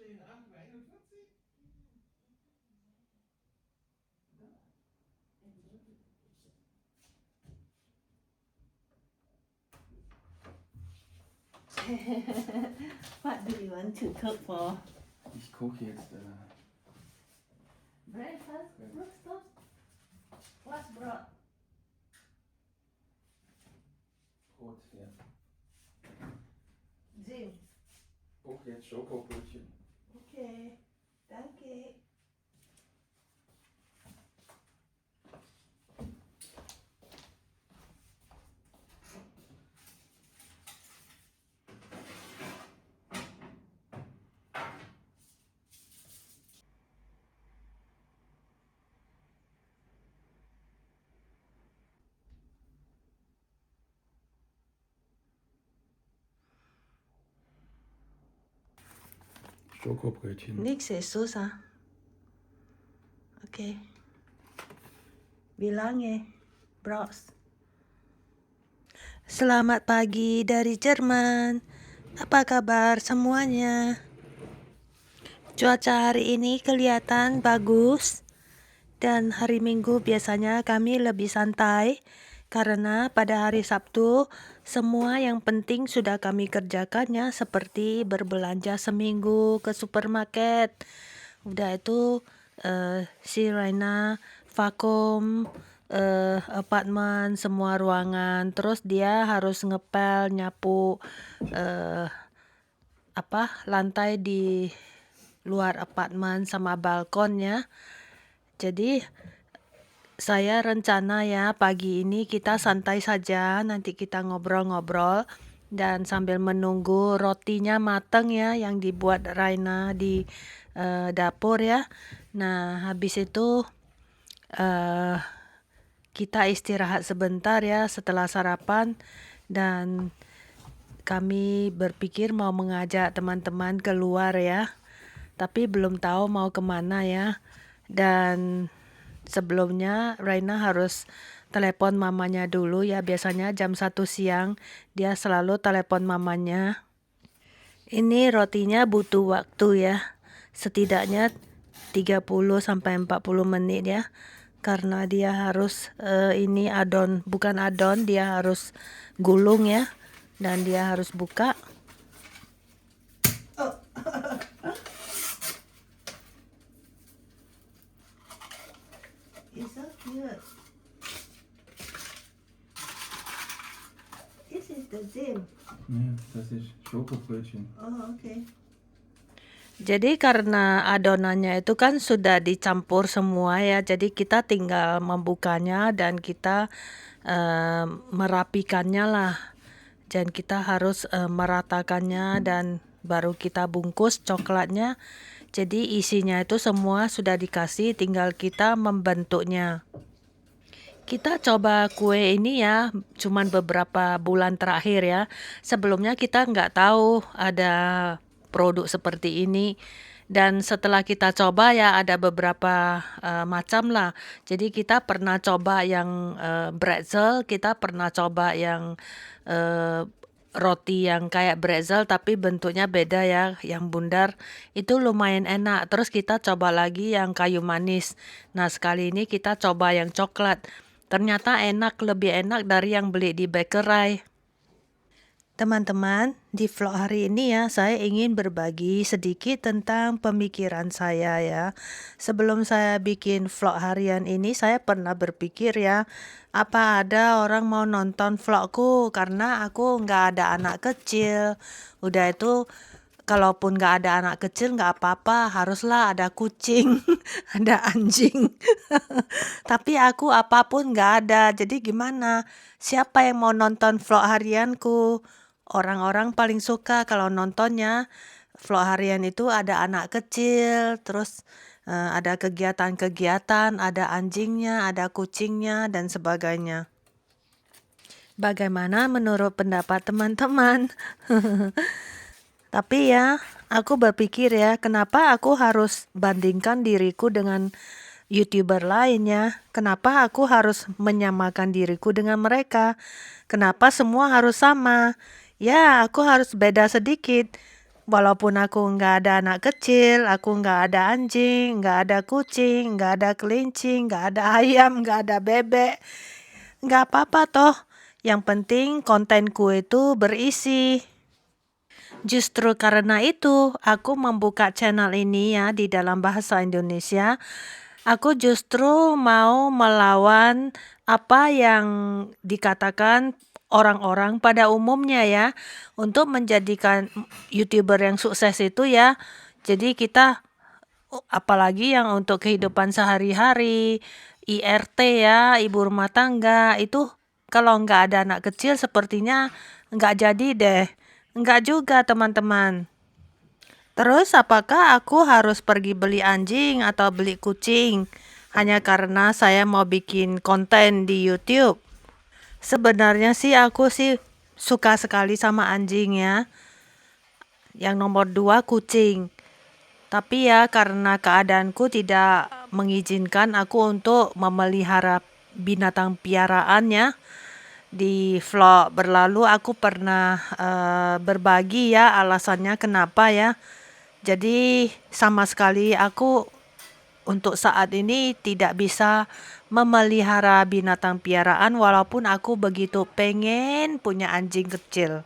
What do you want to cook for? Ich koche jetzt Breakfast? Breakfast? What's bread? Brot. Ja. Jim. Koche jetzt Schokobrötchen. Okay, danke. Schokobrötchen. Nichts ist susah. Okay. Wie lange brauchst? Selamat pagi dari Jerman. Apa kabar semuanya? Cuaca hari ini kelihatan bagus. Dan hari Minggu biasanya kami lebih santai karena pada hari Sabtu semua yang penting sudah kami kerjakannya seperti berbelanja seminggu ke supermarket. Udah itu si Raina vakum apartemen semua ruangan, terus dia harus ngepel nyapu lantai di luar apartemen sama balkonnya. Jadi saya rencana ya pagi ini kita santai saja, nanti kita ngobrol-ngobrol dan sambil menunggu rotinya mateng ya yang dibuat Raina di dapur ya. Nah habis itu kita istirahat sebentar ya setelah sarapan dan kami berpikir mau mengajak teman-teman keluar ya. Tapi belum tahu mau kemana ya. Dan sebelumnya Raina harus telepon mamanya dulu ya. Biasanya jam 1 siang dia selalu telepon mamanya. Ini rotinya butuh waktu ya. Setidaknya 30-40 menit ya. Karena dia harus ini bukan adon, dia harus gulung ya. Dan dia harus buka. It's so cute. This is the Jim. Ja, das ist Schokobrötchen. Oh, okay. Jadi karena adonannya itu kan sudah dicampur semua ya, jadi kita tinggal membukanya dan kita merapikannya lah. Dan kita harus meratakannya dan baru kita bungkus coklatnya. Jadi isinya itu semua sudah dikasih, tinggal kita membentuknya. Kita coba kue ini ya, cuman beberapa bulan terakhir ya. Sebelumnya kita nggak tahu ada produk seperti ini. Dan setelah kita coba ya ada beberapa macam lah. Jadi kita pernah coba yang pretzel, kita pernah coba yang roti yang kayak pretzel tapi bentuknya beda ya, yang bundar. Itu lumayan enak. Terus kita coba lagi yang kayu manis. Nah sekali ini kita coba yang coklat. Ternyata enak, lebih enak dari yang beli di bakery. Teman-teman, di vlog hari ini ya, saya ingin berbagi sedikit tentang pemikiran saya ya. Sebelum saya bikin vlog harian ini, saya pernah berpikir ya, apa ada orang mau nonton vlogku karena aku nggak ada anak kecil. Udah itu, kalaupun nggak ada anak kecil nggak apa-apa, haruslah ada kucing, ada anjing. Tapi aku apapun nggak ada, jadi gimana? Siapa yang mau nonton vlog harianku? Orang-orang paling suka kalau nontonnya vlog harian itu ada anak kecil, terus ada kegiatan-kegiatan, ada anjingnya, ada kucingnya, dan sebagainya. Bagaimana menurut pendapat teman-teman? Tapi ya, aku berpikir ya, kenapa aku harus bandingkan diriku dengan YouTuber lainnya? Kenapa aku harus menyamakan diriku dengan mereka? Kenapa semua harus sama? Ya, aku harus beda sedikit. Walaupun aku nggak ada anak kecil, aku nggak ada anjing, nggak ada kucing, nggak ada kelinci, nggak ada ayam, nggak ada bebek, nggak apa-apa toh. Yang penting kontenku itu berisi. Justru karena itu, aku membuka channel ini ya di dalam bahasa Indonesia. Aku justru mau melawan apa yang dikatakan orang-orang pada umumnya ya, untuk menjadikan YouTuber yang sukses itu ya. Jadi kita apalagi yang untuk kehidupan sehari-hari, IRT ya, ibu rumah tangga, itu kalau nggak ada anak kecil sepertinya nggak jadi deh. Nggak juga teman-teman. Terus apakah aku harus pergi beli anjing atau beli kucing hanya karena saya mau bikin konten di YouTube? Sebenarnya sih aku sih suka sekali sama anjing ya. Yang nomor dua kucing. Tapi ya karena keadaanku tidak mengizinkan aku untuk memelihara binatang piaraannya. Di vlog berlalu aku pernah berbagi ya alasannya kenapa ya. Jadi sama sekali aku untuk saat ini tidak bisa memelihara binatang piaraan walaupun aku begitu pengen punya anjing kecil.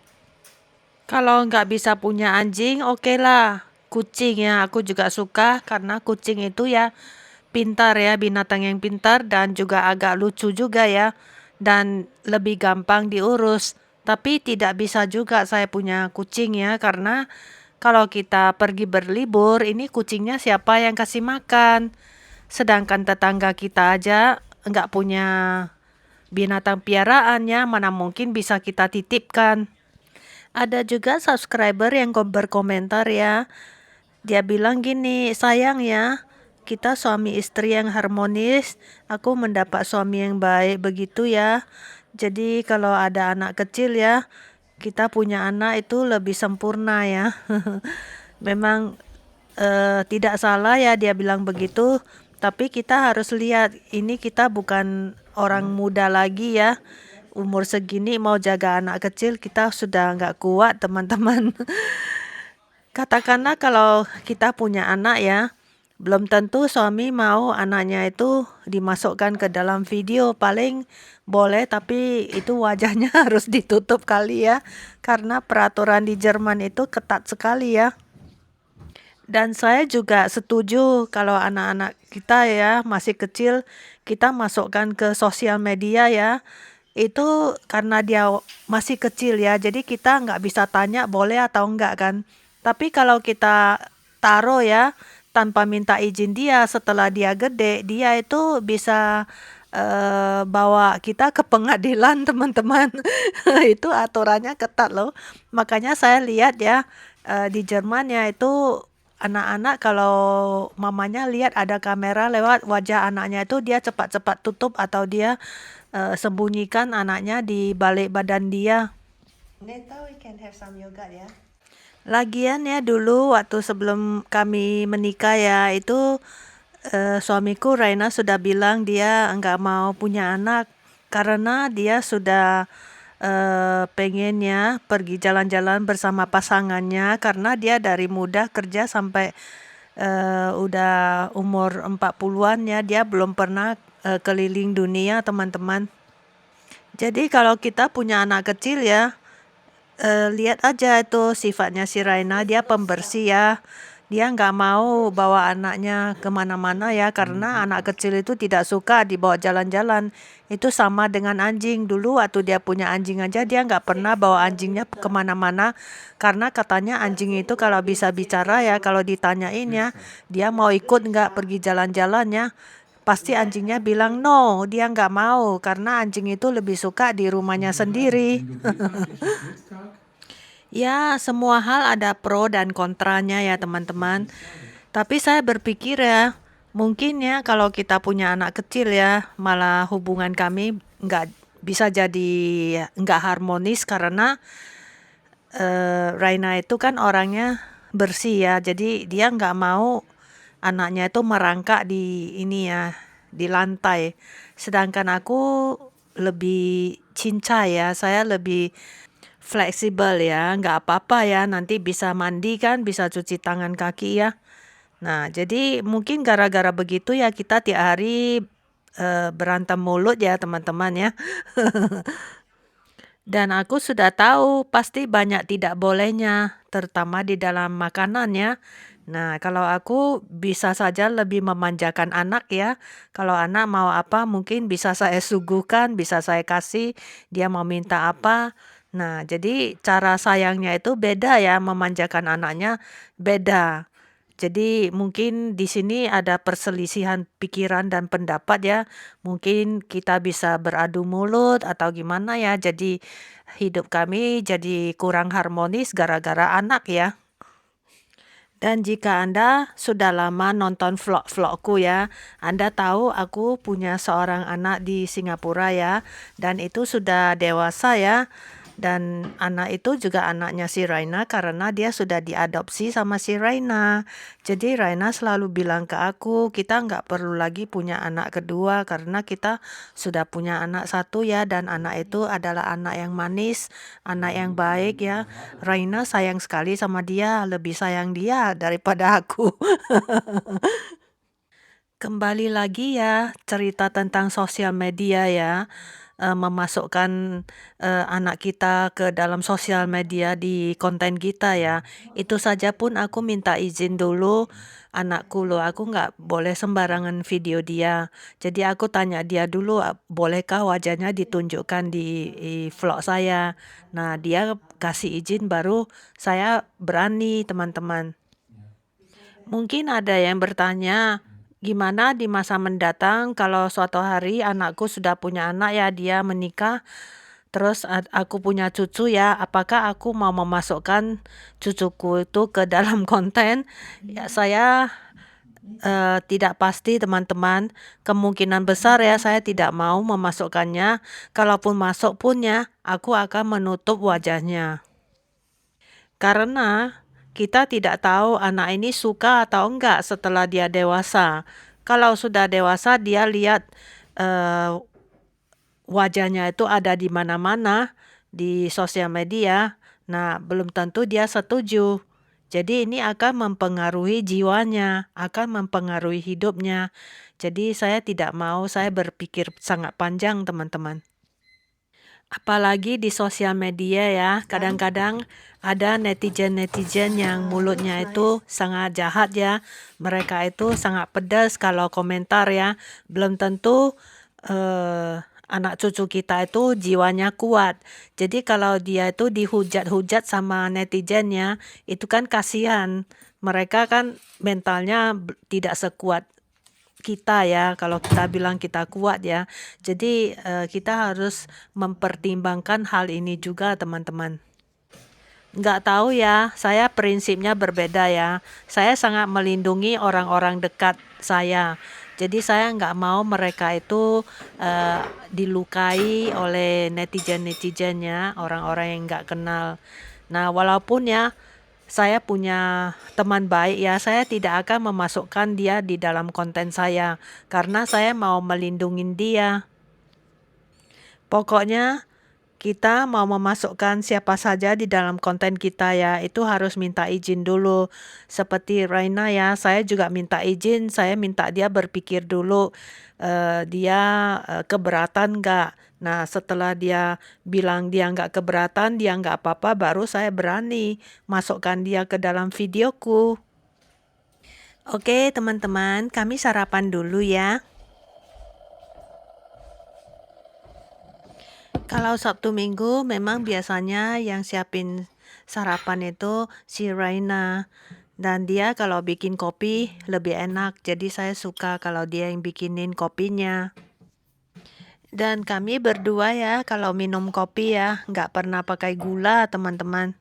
Kalau nggak bisa punya anjing, oke lah. Kucing ya, aku juga suka karena kucing itu ya pintar ya, binatang yang pintar dan juga agak lucu juga ya. Dan lebih gampang diurus. Tapi tidak bisa juga saya punya kucing ya, karena kalau kita pergi berlibur, ini kucingnya siapa yang kasih makan? Sedangkan tetangga kita aja nggak punya binatang piaraannya, mana mungkin bisa kita titipkan. Ada juga subscriber yang berkomentar ya. Dia bilang gini, sayang ya, kita suami istri yang harmonis. Aku mendapat suami yang baik begitu ya. Jadi kalau ada anak kecil ya, kita punya anak itu lebih sempurna ya. Memang tidak salah ya dia bilang begitu. Tapi kita harus lihat, ini kita bukan orang muda lagi ya. Umur segini mau jaga anak kecil kita sudah nggak kuat teman-teman. Katakanlah kalau kita punya anak ya, belum tentu suami mau anaknya itu dimasukkan ke dalam video. Paling boleh tapi itu wajahnya harus ditutup kali ya. Karena peraturan di Jerman itu ketat sekali ya. Dan saya juga setuju kalau anak-anak kita ya masih kecil, kita masukkan ke sosial media ya. Itu karena dia masih kecil ya, jadi kita nggak bisa tanya boleh atau enggak kan. Tapi kalau kita taruh ya tanpa minta izin dia setelah dia gede, dia itu bisa bawa kita ke pengadilan teman-teman. Itu aturannya ketat loh. Makanya saya lihat ya di Jerman ya itu anak-anak kalau mamanya lihat ada kamera lewat wajah anaknya itu dia cepat-cepat tutup atau dia sembunyikan anaknya di balik badan dia. Later we can have some yogurt ya. Lagian ya dulu waktu sebelum kami menikah ya itu suamiku Raina sudah bilang dia nggak mau punya anak karena dia sudah pengennya pergi jalan-jalan bersama pasangannya karena dia dari muda kerja sampai udah umur 40-an ya dia belum pernah keliling dunia teman-teman. Jadi kalau kita punya anak kecil ya lihat aja itu sifatnya si Raina, dia pembersih ya. Dia nggak mau bawa anaknya kemana-mana ya, karena anak kecil itu tidak suka dibawa jalan-jalan. Itu sama dengan anjing. Dulu waktu dia punya anjing aja, dia nggak pernah bawa anjingnya kemana-mana. Karena katanya anjing itu kalau bisa bicara ya, kalau ditanyain ya, dia mau ikut nggak pergi jalan-jalan ya. Pasti anjingnya bilang no, dia nggak mau. Karena anjing itu lebih suka di rumahnya sendiri. Ya, semua hal ada pro dan kontranya ya teman-teman. Tapi saya berpikir ya, mungkin ya kalau kita punya anak kecil ya, malah hubungan kami nggak bisa jadi nggak harmonis karena Raina itu kan orangnya bersih ya, jadi dia nggak mau anaknya itu merangkak di ini ya, di lantai. Sedangkan aku lebih cincai ya, saya lebih fleksibel ya, nggak apa-apa ya, nanti bisa mandi kan, bisa cuci tangan kaki ya. Nah, jadi mungkin gara-gara begitu ya kita tiap hari berantem mulut ya teman-teman ya. Dan aku sudah tahu pasti banyak tidak bolehnya, terutama di dalam makanan ya. Nah, kalau aku bisa saja lebih memanjakan anak ya. Kalau anak mau apa mungkin bisa saya suguhkan, bisa saya kasih, dia mau minta apa. Nah, jadi cara sayangnya itu beda ya, memanjakan anaknya beda. Jadi mungkin di sini ada perselisihan pikiran dan pendapat ya. Mungkin kita bisa beradu mulut atau gimana ya. Jadi hidup kami jadi kurang harmonis gara-gara anak ya. Dan jika Anda sudah lama nonton vlog-vlogku ya, Anda tahu aku punya seorang anak di Singapura ya, dan itu sudah dewasa ya. Dan anak itu juga anaknya si Raina karena dia sudah diadopsi sama si Raina. Jadi Raina selalu bilang ke aku, kita nggak perlu lagi punya anak kedua karena kita sudah punya anak satu ya, dan anak itu adalah anak yang manis, anak yang baik ya. Raina sayang sekali sama dia, lebih sayang dia daripada aku. Kembali lagi ya, cerita tentang sosial media ya, memasukkan, anak kita ke dalam sosial media di konten kita ya. Itu saja pun aku minta izin dulu anakku loh, aku nggak boleh sembarangan video dia. Jadi aku tanya dia dulu, bolehkah wajahnya ditunjukkan di vlog saya. Nah, dia kasih izin baru saya berani teman-teman. Mungkin ada yang bertanya, gimana di masa mendatang kalau suatu hari anakku sudah punya anak ya, dia menikah, terus aku punya cucu ya, apakah aku mau memasukkan cucuku itu ke dalam konten? Ya, saya tidak pasti teman-teman, kemungkinan besar ya saya tidak mau memasukkannya. Kalaupun masuk pun ya, aku akan menutup wajahnya. Karena kita tidak tahu anak ini suka atau enggak setelah dia dewasa. Kalau sudah dewasa dia lihat eh, wajahnya itu ada di mana-mana di sosial media. Nah, belum tentu dia setuju. Jadi ini akan mempengaruhi jiwanya, akan mempengaruhi hidupnya. Jadi saya tidak mau, saya berpikir sangat panjang teman-teman. Apalagi di sosial media ya, kadang-kadang ada netizen-netizen yang mulutnya itu sangat jahat ya. Mereka itu sangat pedas kalau komentar ya. Belum tentu anak cucu kita itu jiwanya kuat. Jadi kalau dia itu dihujat-hujat sama netizennya, itu kan kasihan. Mereka kan mentalnya tidak sekuat kita ya, kalau kita bilang kita kuat ya. Jadi kita harus mempertimbangkan hal ini juga teman-teman. Nggak tahu ya, saya prinsipnya berbeda ya. Saya sangat melindungi orang-orang dekat saya. Jadi saya nggak mau mereka itu dilukai oleh netizen-netizennya, orang-orang yang nggak kenal. Nah, walaupun ya saya punya teman baik ya, saya tidak akan memasukkan dia di dalam konten saya karena saya mau melindungi dia. Pokoknya kita mau memasukkan siapa saja di dalam konten kita ya, itu harus minta izin dulu. Seperti Raina ya, saya juga minta izin, saya minta dia berpikir dulu dia keberatan nggak. Nah, setelah dia bilang dia nggak keberatan, dia nggak apa-apa, baru saya berani masukkan dia ke dalam videoku. Oke, teman-teman, kami sarapan dulu ya. Kalau Sabtu Minggu memang biasanya yang siapin sarapan itu si Raina. Dan dia kalau bikin kopi lebih enak. Jadi saya suka kalau dia yang bikinin kopinya. Dan kami berdua ya kalau minum kopi ya nggak pernah pakai gula teman-teman.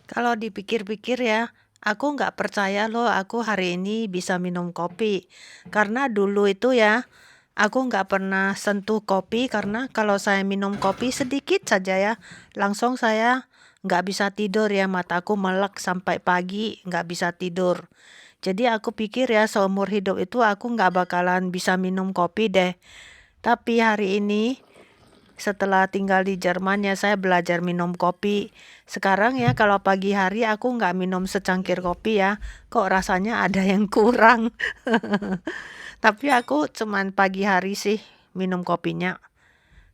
Kalau dipikir-pikir ya, aku nggak percaya loh aku hari ini bisa minum kopi. Karena dulu itu ya, aku nggak pernah sentuh kopi karena kalau saya minum kopi sedikit saja ya, langsung saya nggak bisa tidur ya, mataku melek sampai pagi nggak bisa tidur. Jadi aku pikir ya seumur hidup itu aku nggak bakalan bisa minum kopi deh. Tapi hari ini Setelah tinggal di Jerman ya saya belajar minum kopi. Sekarang ya kalau pagi hari aku nggak minum secangkir kopi ya. Kok rasanya ada yang kurang. Tapi aku cuman pagi hari sih minum kopinya.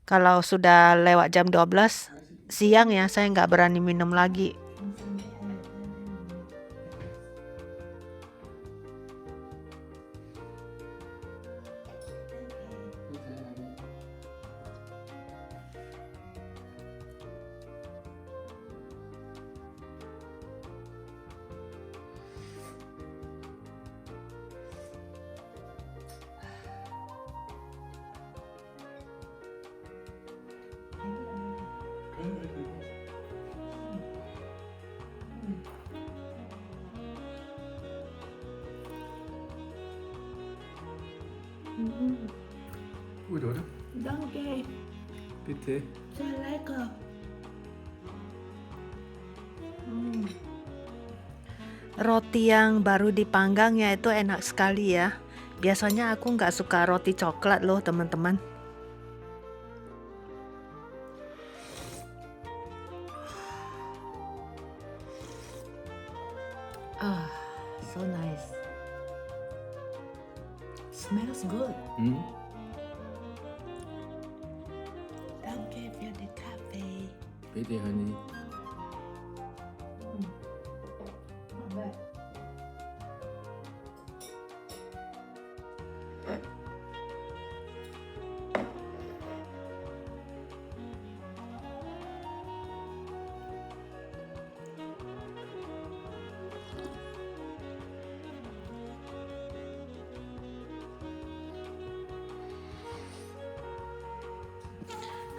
Kalau sudah lewat jam 12 siang ya saya nggak berani minum lagi. Gut, oder? Danke, Bitte. sehr lecker. Roti yang baru dipanggang ya itu enak sekali ya. Biasanya aku nggak suka roti coklat loh teman-teman. So nice. Smells good. Hm? Danke für den Kaffee. Bitte, Honey.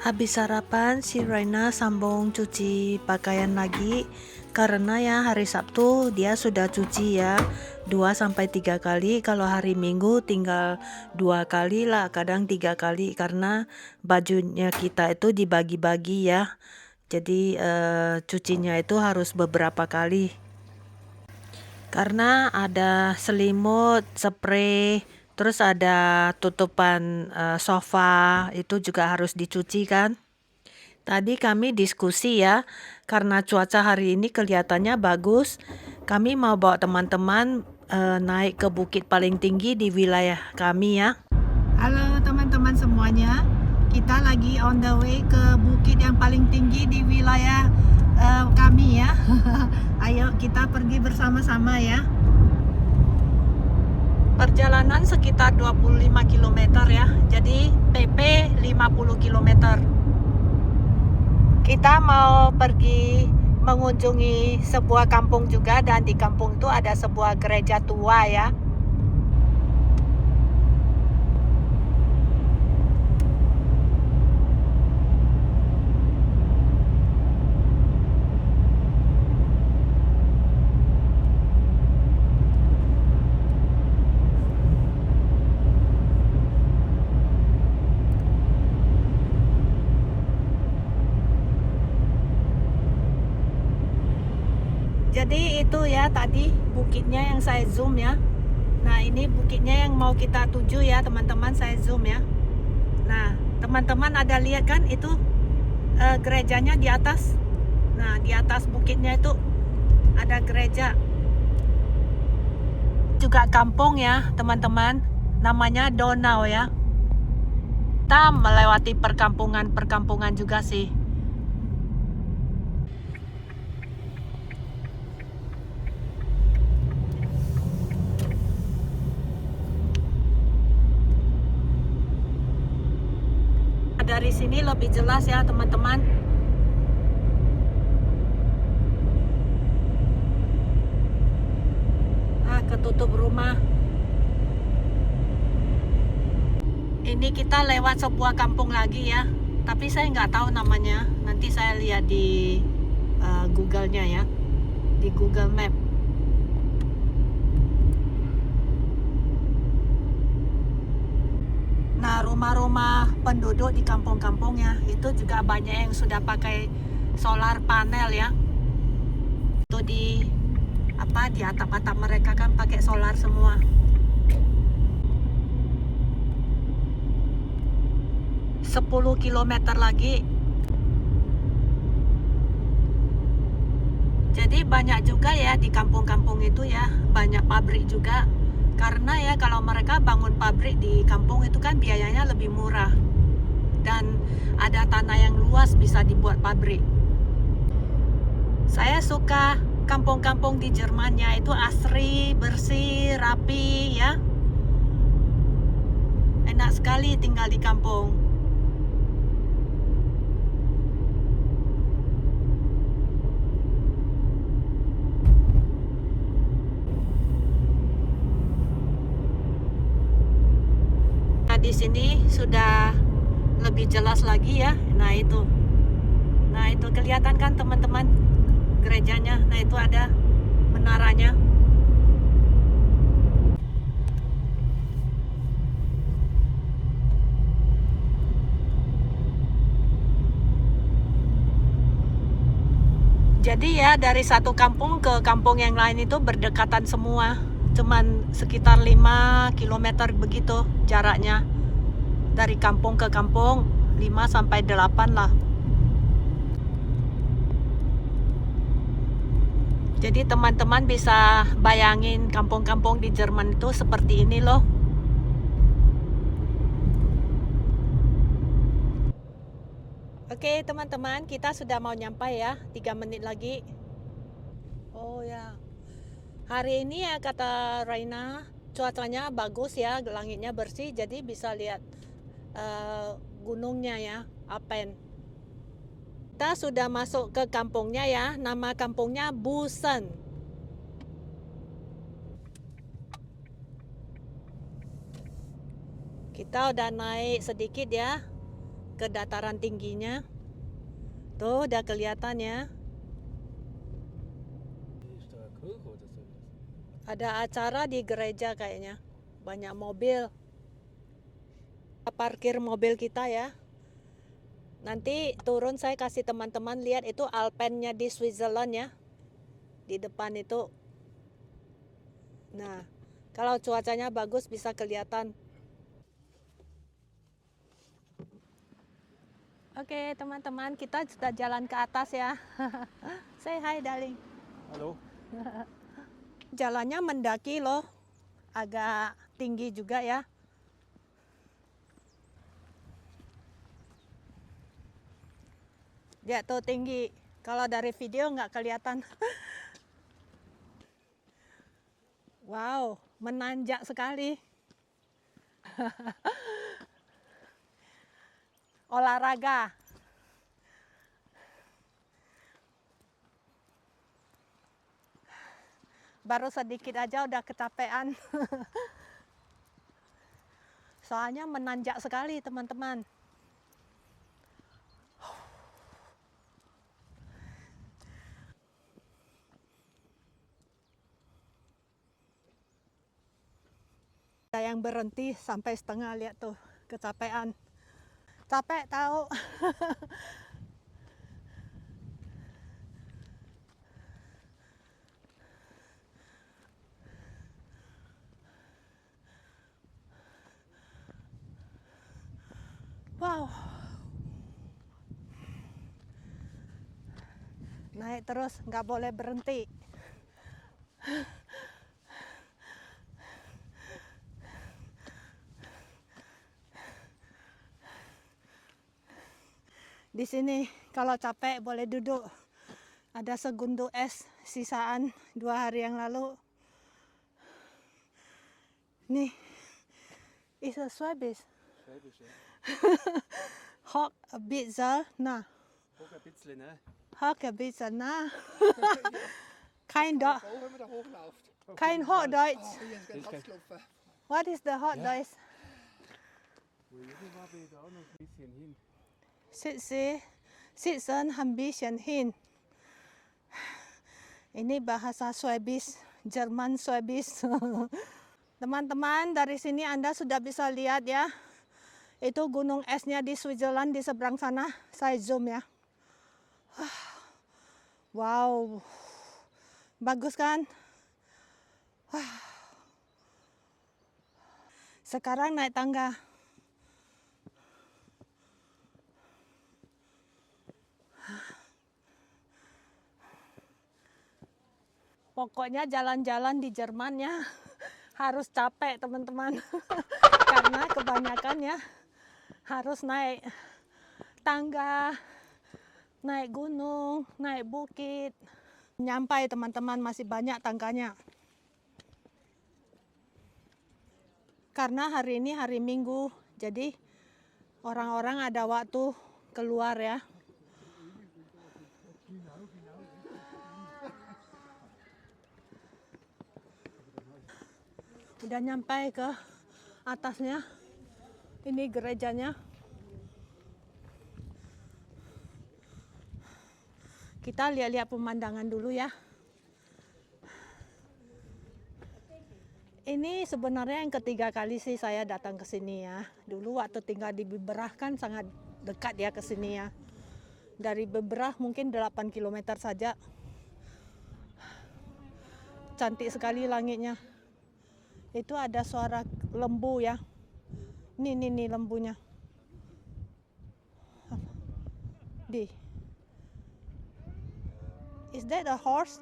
Habis sarapan, si Raina sambung cuci pakaian lagi karena ya hari Sabtu dia sudah cuci ya 2-3 kali. Kalau hari Minggu tinggal 2 kali lah, kadang 3 kali karena bajunya kita itu dibagi-bagi ya. Jadi cucinya itu harus beberapa kali. Karena ada selimut, spray, terus ada tutupan sofa, itu juga harus dicuci kan. Tadi kami diskusi ya, karena cuaca hari ini kelihatannya bagus. Kami mau bawa teman-teman naik ke bukit paling tinggi di wilayah kami ya. Halo teman-teman semuanya, kita lagi on the way ke bukit yang paling tinggi di wilayah kami ya. Ayo kita pergi bersama-sama ya. Perjalanan sekitar 25 km ya. Jadi PP 50 km. Kita mau pergi mengunjungi sebuah kampung juga, dan di kampung itu ada sebuah gereja tua ya. Jadi itu ya tadi bukitnya yang saya zoom ya. Nah ini bukitnya yang mau kita tuju ya teman-teman, saya zoom ya. Nah teman-teman ada lihat kan itu gerejanya di atas. Nah di atas bukitnya itu ada gereja. Juga kampung ya teman-teman, namanya Donau ya. Kita melewati perkampungan juga sih. Dari sini lebih jelas ya teman-teman. Ketutup rumah. Ini kita lewat sebuah kampung lagi ya, tapi saya nggak tahu namanya. Nanti saya lihat di Google-nya ya, di Google Map. Nah, rumah-rumah penduduk di kampung-kampungnya itu juga banyak yang sudah pakai solar panel ya. Itu di atap-atap mereka kan pakai solar semua. 10 kilometer lagi. Jadi banyak juga ya di kampung-kampung itu ya, banyak pabrik juga. Karena ya kalau mereka bangun pabrik di kampung itu kan biayanya lebih murah. Dan ada tanah yang luas bisa dibuat pabrik. Saya suka kampung-kampung di Jermannya itu asri, bersih, rapi ya. Enak sekali tinggal di kampung. Nah, di sini sudah lebih jelas lagi ya. Nah, itu kelihatan kan teman-teman gerejanya. Nah, itu ada menaranya. Jadi ya dari satu kampung ke kampung yang lain itu berdekatan semua. Cuman sekitar 5 kilometer begitu jaraknya. Dari kampung ke kampung 5 sampai 8 lah. Jadi teman-teman bisa bayangin kampung-kampung di Jerman itu seperti ini loh. Oke teman-teman, kita sudah mau nyampe ya, 3 menit lagi. Oh ya, hari ini ya kata Raina, cuacanya bagus ya, langitnya bersih, jadi bisa lihat gunungnya ya, Alpen. Kita sudah masuk ke kampungnya ya, nama kampungnya Busen. Kita udah naik sedikit ya ke dataran tingginya. Tuh udah kelihatan ya. Ada acara di gereja kayaknya. Banyak mobil. Kita parkir mobil kita ya. Nanti turun saya kasih teman-teman lihat itu Alpennya di Switzerland ya. Di depan itu. Nah, kalau cuacanya bagus bisa kelihatan. Oke teman-teman, kita sudah jalan ke atas ya. Say hi darling. Halo. Jalannya mendaki loh. Agak tinggi juga ya. Dia tuh tinggi. Kalau dari video nggak kelihatan. Wow, menanjak sekali. Olahraga. Baru sedikit aja udah kecapean. Soalnya menanjak sekali teman-teman. Ada yang berhenti sampai setengah, lihat tuh kecapean. Capek tahu. Wow. Naik terus, nggak boleh berhenti. Di sini kalau capek boleh duduk. Ada segundo es sisaan 2 hari yang lalu. Nih, is a Schwäbisch. Schwäbisch, ja. Hock a bisschen, na. Hoch ein bisschen, ne? Hock a bisschen, na. Kein Bauch, wenn man da hochlauft. kein Hochdeutsch. Oh, hier ist ein Kopfklopfer. What is the Hochdeutsch? Irgendwann bin ich da auch noch ein bisschen hin. Sitzen ein bisschen hin. Ini bahasa Swiss, Jerman Swiss. Teman-teman, dari sini Anda sudah bisa lihat ya. Itu gunung esnya di Switzerland di seberang sana. Saya zoom ya. Wow. Bagus kan? Sekarang naik tangga. Pokoknya jalan-jalan di Jerman ya harus capek teman-teman. Karena kebanyakan ya harus naik tangga, naik gunung, naik bukit. Nyampai teman-teman, masih banyak tangganya. Karena hari ini hari Minggu, jadi orang-orang ada waktu keluar ya. Udah nyampe ke atasnya. Ini gerejanya. Kita lihat-lihat pemandangan dulu ya. Ini sebenarnya yang ketiga kali sih saya datang ke sini ya. Dulu waktu tinggal di Biberach kan sangat dekat ya ke sini ya. Dari Biberach mungkin 8 km saja. Cantik sekali langitnya. Itu ada suara lembu ya. Nih lembunya. Is that a horse?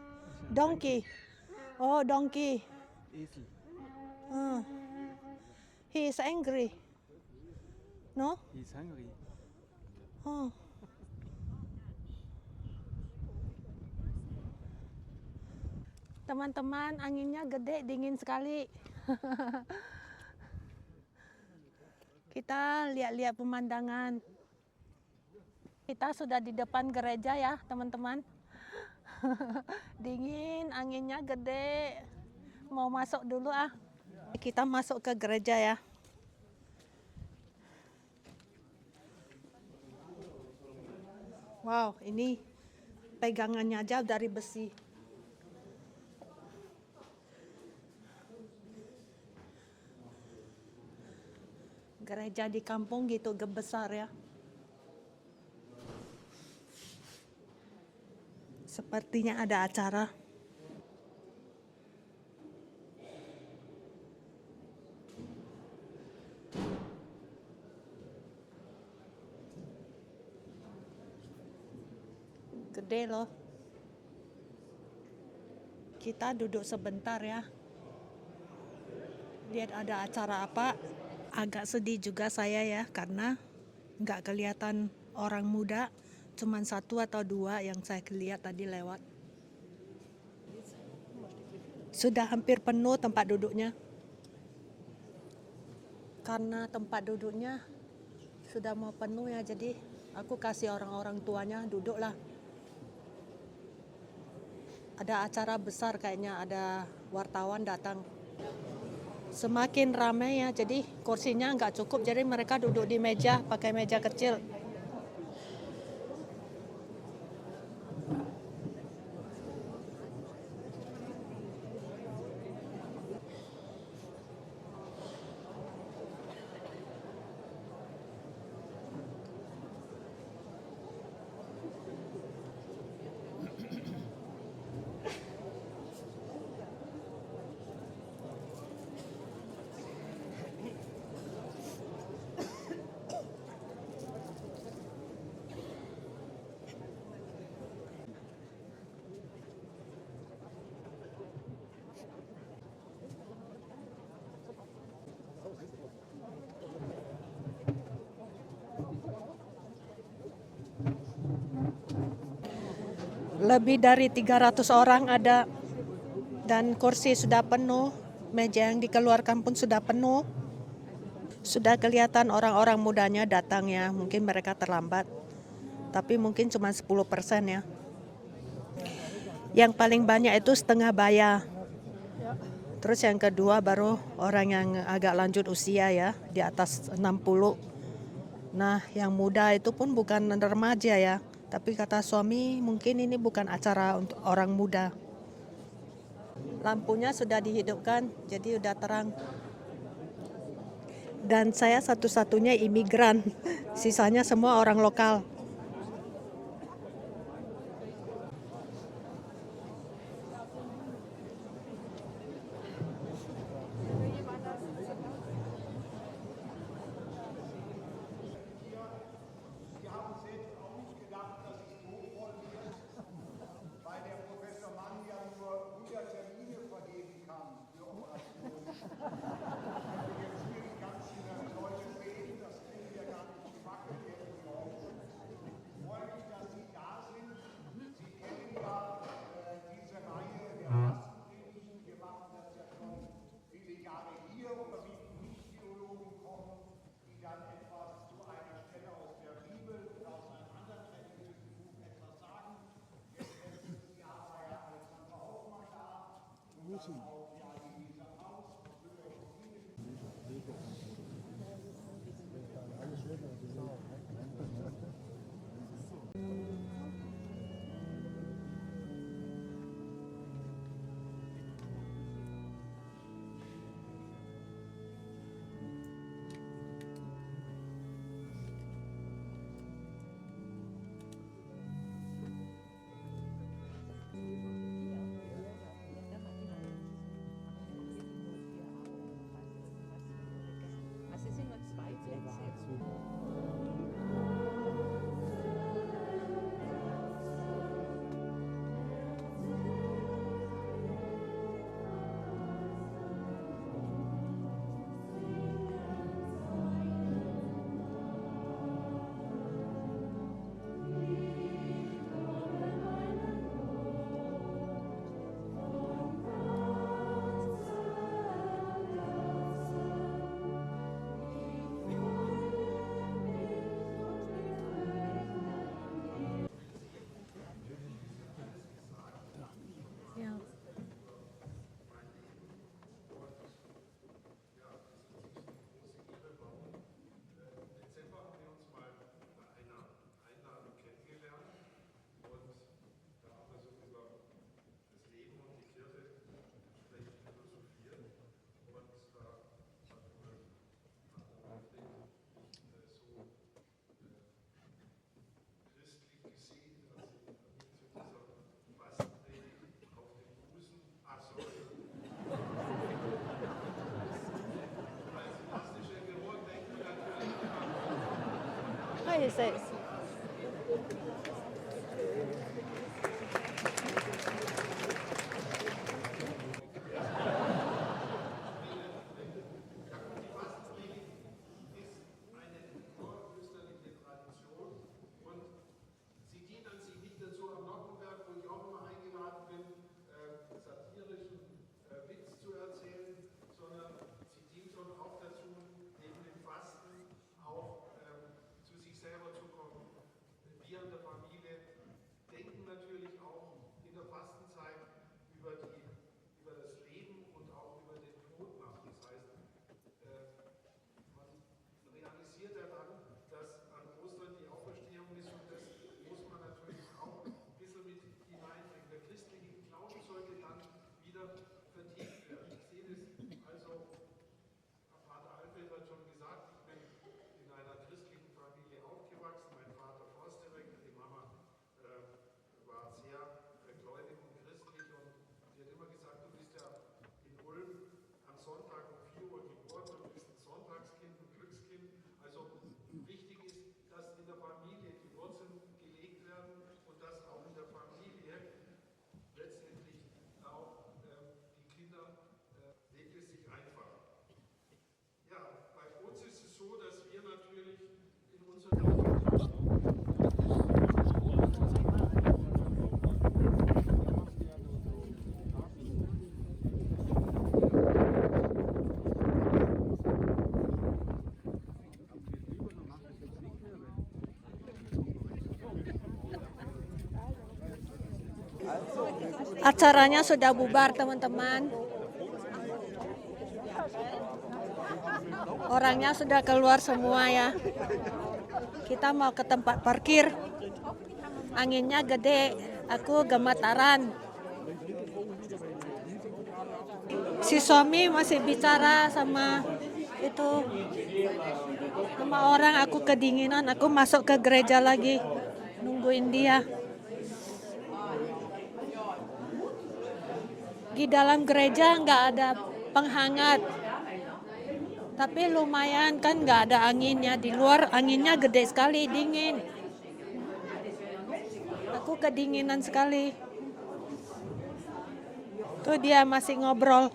Donkey. Oh, donkey. Esel. He is angry. No? He's hungry. Oh. Teman-teman, anginnya gede, dingin sekali. Kita lihat-lihat pemandangan. Kita sudah di depan gereja ya, teman-teman. Dingin, anginnya gede. Mau masuk dulu ah. Kita masuk ke gereja ya. Wow, ini pegangannya aja dari besi. Gereja di kampung gitu besar ya. Sepertinya ada acara. Gede loh. Kita duduk sebentar ya. Lihat ada acara apa. Agak sedih juga saya ya, karena nggak kelihatan orang muda. Cuman 1 atau 2 yang saya lihat tadi lewat. Sudah hampir penuh tempat duduknya. Karena tempat duduknya sudah mau penuh ya, jadi aku kasih orang-orang tuanya duduklah. Ada acara besar kayaknya, ada wartawan datang. Semakin ramai ya, jadi kursinya nggak cukup, jadi mereka duduk di meja, pakai meja kecil. Lebih dari 300 orang ada, dan kursi sudah penuh, meja yang dikeluarkan pun sudah penuh. Sudah kelihatan orang-orang mudanya datang ya, mungkin mereka terlambat. Tapi mungkin cuma 10% ya. Yang paling banyak itu setengah baya. Terus yang kedua baru orang yang agak lanjut usia ya, di atas 60. Nah, yang muda itu pun bukan remaja ya. Tapi kata suami mungkin ini bukan acara untuk orang muda. Lampunya sudah dihidupkan, jadi udah terang. Dan saya satu-satunya imigran, sisanya semua orang lokal. Ja. Dezember haben wir uns mal bei einer Einladung kennengelernt und da haben wir so über das Leben und die Kirche entsprechend philosophiert und da hat Alfred so christlich gesehen, dass ich zu dieser Fastenpredigt auf den Busen, ach so, als gnostische Gehirn denken wir natürlich Hi, is it? vorösterliche Tradition und sie dient an sich nicht dazu, am Nockenberg, wo ich auch immer eingeladen bin, satirischen Witz zu erzählen, sondern sie dient schon auch dazu, neben dem Fasten auch zu sich selber zu kommen. Wir in der Familie denken natürlich auch in der Fastenzeit über das Leben und auch über den Tod nach. Das heißt, man realisiert ja dann, dass an Ostern die Auferstehung ist und das muss man natürlich auch ein bisschen mit hineinbringen. Der christliche Glaube sollte dann wieder vertieft werden. Ich sehe das also, Vater Alfred hat schon gesagt, ich bin in einer christlichen Familie aufgewachsen. Mein Vater Forstdirektor, die Mama war sehr gläubig und christlich und sie hat immer gesagt, du bist ja in Ulm am Sonntag um 4 Uhr geboren, du bist ein Sonntagskind, ein Glückskind. Also wichtig ist, dass in der Familie die Wurzeln gelegt werden und dass auch in der Familie letztendlich auch die Kinder legt es sich einfach. Ja, bei uns ist es so, dass wir natürlich in unserer Acaranya sudah bubar, teman-teman. Orangnya sudah keluar semua ya. Kita mau ke tempat parkir. Anginnya gede, aku gemetaran. Si suami masih bicara sama itu sama orang, aku kedinginan, aku masuk ke gereja lagi nungguin dia. Di dalam gereja nggak ada penghangat, tapi lumayan kan nggak ada anginnya. Di luar anginnya gede sekali, dingin. Aku kedinginan sekali. Tuh dia masih ngobrol.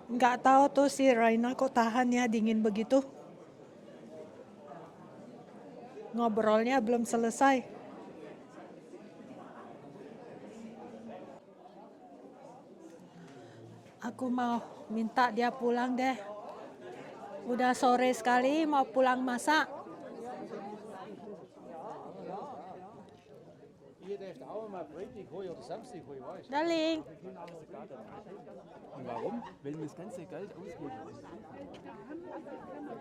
Nggak tahu tuh si Raina kok tahan ya dingin begitu. Ngobrolnya belum selesai. Aku mau minta dia pulang deh. Udah sore sekali, mau pulang masak. darfst auch mal Freitag holen oder Samstag holen, weißt du? Darling. Und warum? Weil wir das ganze Geld ausgeben.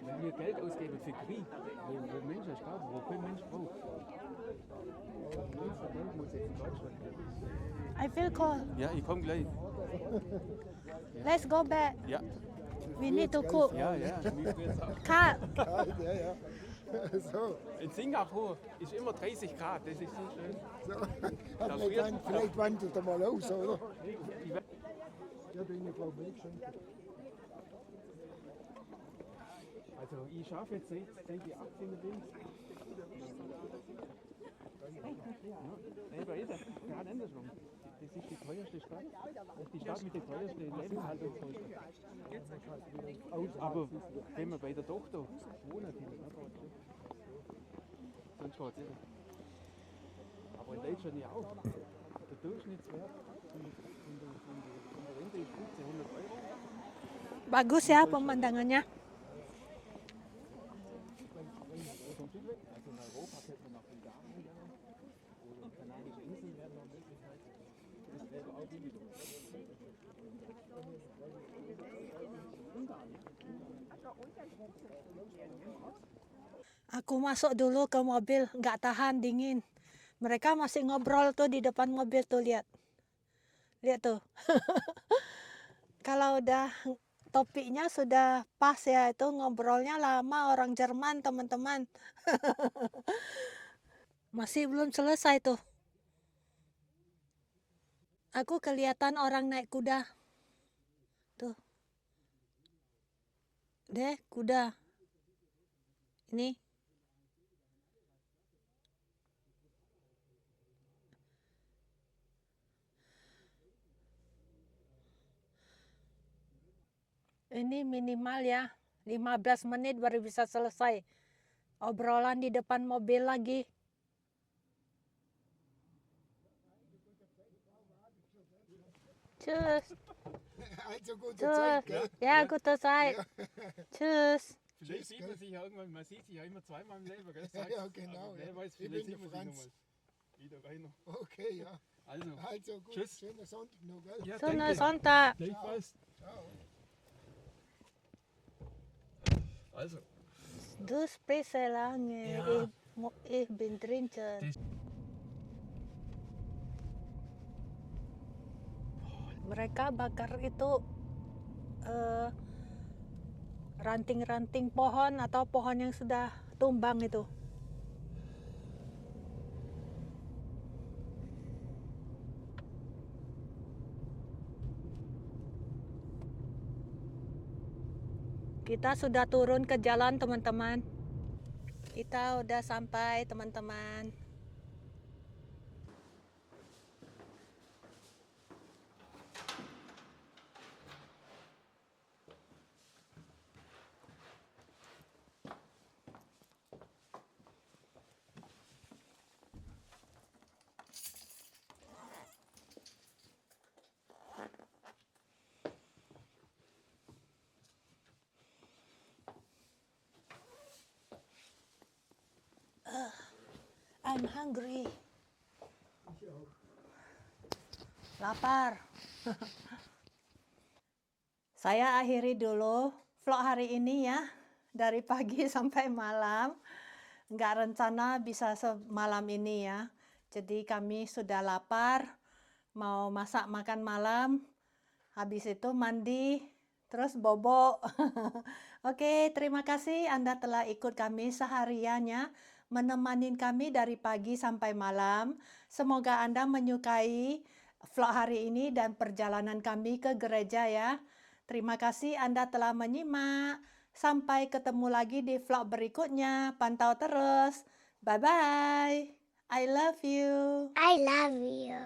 Wenn wir Geld ausgeben für Krieg, wo Menschen sterben, wo kein Mensch braucht. Unser Geld muss jetzt in Deutschland bleiben. I feel cold. Ja, ich komme gleich. Let's go back. Ja, We need to cook. ja, ja. Mir geht's auch. Cut. Ja, ja. So, In Singapur ist immer 30 Grad, das ist so schön. so. Hat mir gedacht, vielleicht wandelt er mal aus, oder? Ja, bin ich Frau Bildschirm. Also ich schaffe jetzt seit ich 18 bin. Nee, bei Ida, gerade andersrum. Das ist die teuerste Stadt. Das ist die Stadt mit der teuersten Lebenshaltungskosten. Aber wenn wir bei der Tochter wohnen, sonst geht es nicht. Aber in Deutschland ja auch. Der Durchschnittswert von der Rente ist 1500 Euro. Bagus ya pemandangannya. Vom Süd weg. Also in Europa könnte man nach Bulgarien gehen. Oder Kanarische Inseln wären noch Möglichkeit. Das wäre auch billiger. Aku masuk dulu ke mobil, nggak tahan dingin. Mereka masih ngobrol tuh di depan mobil tuh, lihat. Lihat tuh. Kalau udah topiknya sudah pas ya, itu ngobrolnya lama, orang Jerman, teman-teman. Masih belum selesai tuh. Aku kelihatan orang naik kuda. Tuh. Deh, kuda. Ini. Ini minimal ya, 15 menit baru bisa selesai. Obrolan di depan mobil lagi. Tschüss. Also gute Tschüss. Zeit, gell? Ja, gute Zeit. Tschüss. Vielleicht sieht man sich ja irgendwann, man sieht sich ja immer zweimal im Leben, gell? Ja, genau. Aber wer Ja. weiß, Ich vielleicht bin sieht man der sich Franz. nochmal. Wieder rein. Okay, ja. Also, Also gut, Tschüss. schönen Sonntag noch, gell? ja, Schönen danke. Sonntag. Gleichfalls. Ciao. Also, Du sprichst sehr lange. Ja. Ich bin drinken. Das- Mereka bakar itu ranting-ranting pohon atau pohon yang sudah tumbang itu. Kita sudah turun ke jalan, teman-teman. Kita udah sampai, teman-teman. I'm hungry. Lapar. Saya akhiri dulu vlog hari ini ya. Dari pagi sampai malam. Nggak rencana bisa semalam ini ya. Jadi kami sudah lapar. Mau masak makan malam. Habis itu mandi. Terus bobo. Oke, terima kasih Anda telah ikut kami seharian ya. Menemani kami dari pagi sampai malam. Semoga Anda menyukai vlog hari ini dan perjalanan kami ke gereja ya. Terima kasih Anda telah menyimak. Sampai ketemu lagi di vlog berikutnya. Pantau terus. Bye-bye. I love you. I love you.